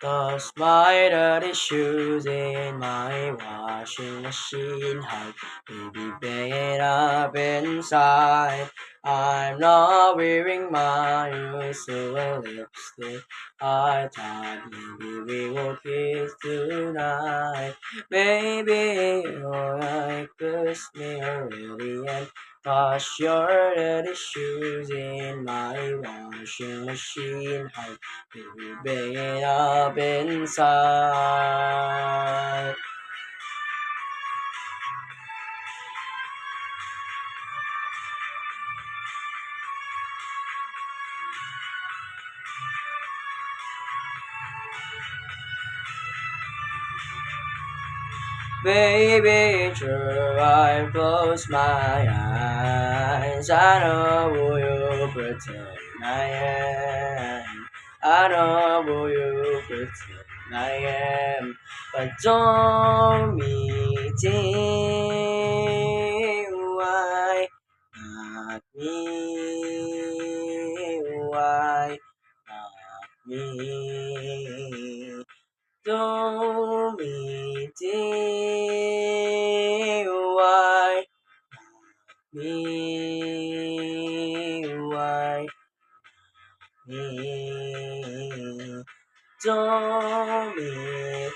Toss my dirty shoes in my washing machine hide, baby bang it up inside. I'm not wearing my usual lipstick. I thought maybe we will kiss tonight. Maybe you'll like kiss me already and toss your dirty shoes in my washing machine hide. Bring it up inside. Baby, sure, I close my eyes. I know who you pretend I am. I know who you pretend I am. But don't me think why not me? Why not me? Don't me why why me don't me